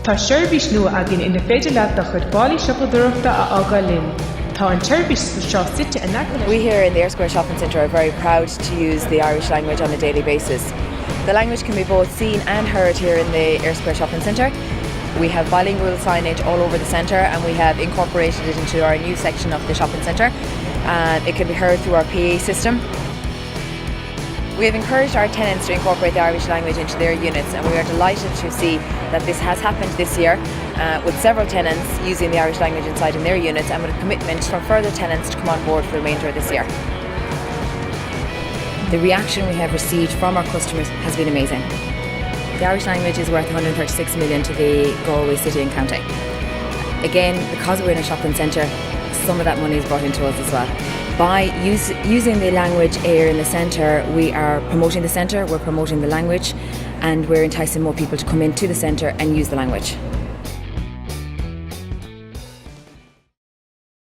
Tá seirbhís nua agin ina féidir leat do chud báilí siopadúireachta a ága linn. Tá an seirbhís seo suite in aice. We here in the Eyre Square Shopping Centre are very proud to use the Irish language on a daily basis. The language can be both seen and heard here in the Eyre Square Shopping Centre. We have bilingual signage all over the centre, and we have incorporated it into our new section of the shopping centre. It can be heard through our PA system. We have encouraged our tenants to incorporate the Irish language into their units, and we are delighted to see that this has happened this year with several tenants using the Irish language inside in their units, and with a commitment from further tenants to come on board for the remainder of this year. The reaction we have received from our customers has been amazing. The Irish language is worth 136 million to the Galway City and County. Again, because we're in a shopping centre, some of that money is brought into us as well. By using the language Eyre in the centre, we are promoting the centre, we're promoting the language, and we're enticing more people to come into the centre and use the language.